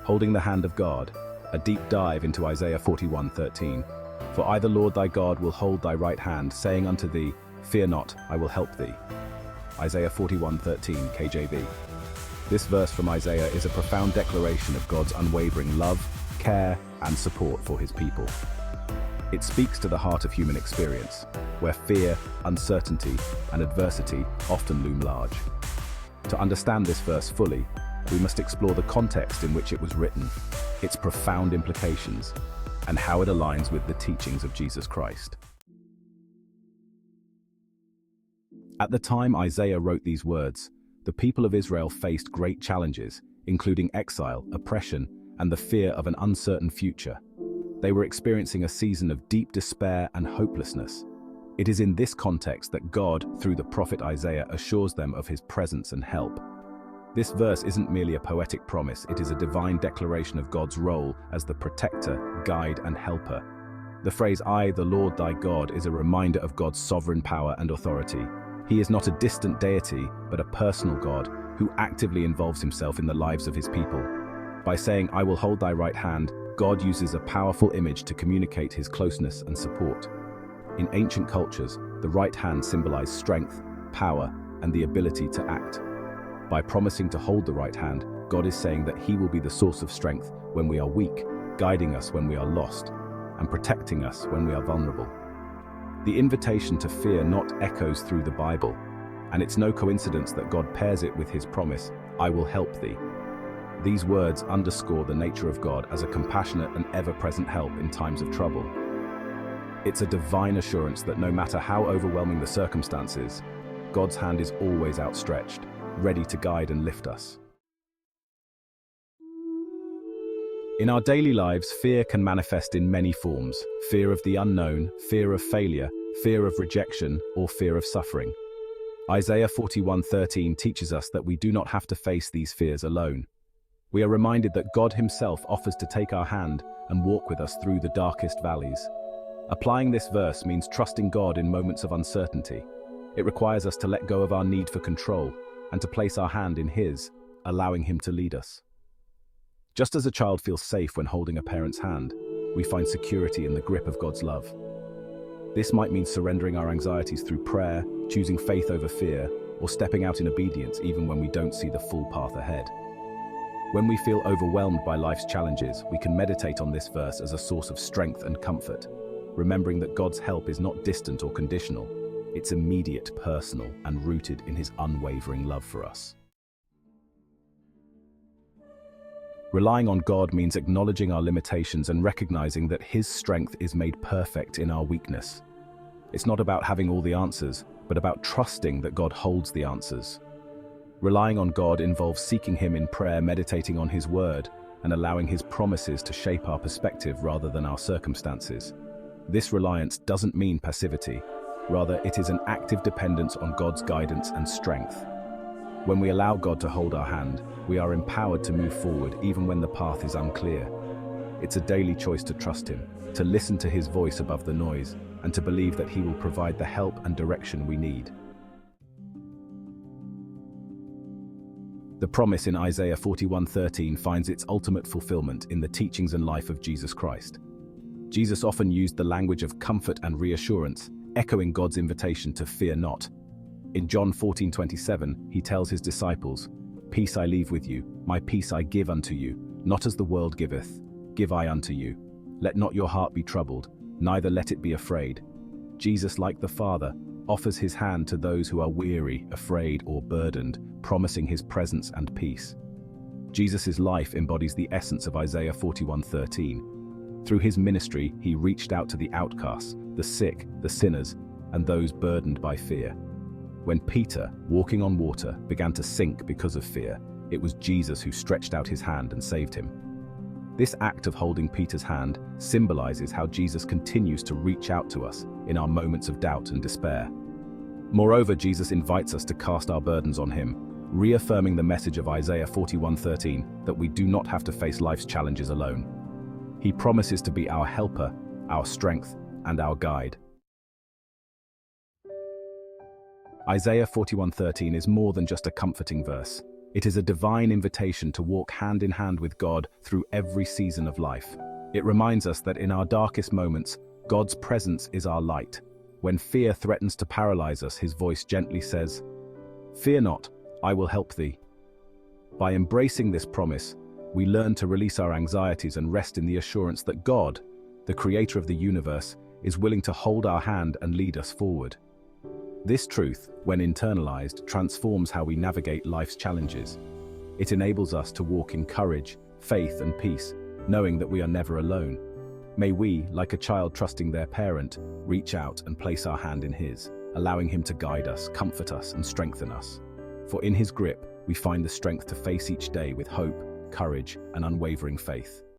Holding the hand of God, a deep dive into Isaiah 41:13. For I, the Lord thy God, will hold thy right hand, saying unto thee, Fear not, I will help thee. Isaiah 41:13 KJV. This verse from Isaiah is a profound declaration of God's unwavering love, care, and support for his people. It speaks to the heart of human experience, where fear, uncertainty, and adversity often loom large. To understand this verse fully, we must explore the context in which it was written, its profound implications, and how it aligns with the teachings of Jesus Christ. At the time Isaiah wrote these words, the people of Israel faced great challenges, including exile, oppression, and the fear of an uncertain future. They were experiencing a season of deep despair and hopelessness. It is in this context that God, through the prophet Isaiah, assures them of his presence and help. This verse isn't merely a poetic promise, it is a divine declaration of God's role as the protector, guide, and helper. The phrase, I, the Lord thy God, is a reminder of God's sovereign power and authority. He is not a distant deity, but a personal God who actively involves himself in the lives of his people. By saying, I will hold thy right hand, God uses a powerful image to communicate his closeness and support. In ancient cultures, the right hand symbolized strength, power, and the ability to act. By promising to hold the right hand, God is saying that he will be the source of strength when we are weak, guiding us when we are lost, and protecting us when we are vulnerable. The invitation to fear not echoes through the Bible, and it's no coincidence that God pairs it with his promise, I will help thee. These words underscore the nature of God as a compassionate and ever-present help in times of trouble. It's a divine assurance that no matter how overwhelming the circumstances, God's hand is always outstretched, ready to guide and lift us. In our daily lives, fear can manifest in many forms: fear of the unknown, fear of failure, fear of rejection, or fear of suffering. Isaiah 41:13 teaches us that we do not have to face these fears alone. We are reminded that God himself offers to take our hand and walk with us through the darkest valleys. Applying this verse means trusting God in moments of uncertainty. It requires us to let go of our need for control and to place our hand in his, allowing him to lead us. Just as a child feels safe when holding a parent's hand, we find security in the grip of God's love. This might mean surrendering our anxieties through prayer, choosing faith over fear, or stepping out in obedience even when we don't see the full path ahead. When we feel overwhelmed by life's challenges, we can meditate on this verse as a source of strength and comfort, remembering that God's help is not distant or conditional. It's immediate, personal, and rooted in his unwavering love for us. Relying on God means acknowledging our limitations and recognizing that his strength is made perfect in our weakness. It's not about having all the answers, but about trusting that God holds the answers. Relying on God involves seeking him in prayer, meditating on his word, and allowing his promises to shape our perspective rather than our circumstances. This reliance doesn't mean passivity. Rather, it is an active dependence on God's guidance and strength. When we allow God to hold our hand, we are empowered to move forward even when the path is unclear. It's a daily choice to trust him, to listen to his voice above the noise, and to believe that he will provide the help and direction we need. The promise in Isaiah 41:13 finds its ultimate fulfillment in the teachings and life of Jesus Christ. Jesus often used the language of comfort and reassurance, echoing God's invitation to fear not. In John 14:27, he tells his disciples, Peace I leave with you, my peace I give unto you, not as the world giveth, give I unto you. Let not your heart be troubled, neither let it be afraid. Jesus, like the Father, offers his hand to those who are weary, afraid, or burdened, promising his presence and peace. Jesus' life embodies the essence of Isaiah 41:13. Through his ministry, he reached out to the outcasts, the sick, the sinners, and those burdened by fear. When Peter, walking on water, began to sink because of fear, it was Jesus who stretched out his hand and saved him. This act of holding Peter's hand symbolizes how Jesus continues to reach out to us in our moments of doubt and despair. Moreover, Jesus invites us to cast our burdens on him, reaffirming the message of Isaiah 41:13 that we do not have to face life's challenges alone. He promises to be our helper, our strength, and our guide. Isaiah 41:13 is more than just a comforting verse. It is a divine invitation to walk hand in hand with God through every season of life. It reminds us that in our darkest moments, God's presence is our light. When fear threatens to paralyze us, his voice gently says, "Fear not, I will help thee." By embracing this promise, we learn to release our anxieties and rest in the assurance that God, the creator of the universe, is willing to hold our hand and lead us forward. This truth, when internalized, transforms how we navigate life's challenges. It enables us to walk in courage, faith, and peace, knowing that we are never alone. May we, like a child trusting their parent, reach out and place our hand in his, allowing him to guide us, comfort us, and strengthen us. For in his grip, we find the strength to face each day with hope, courage, and unwavering faith.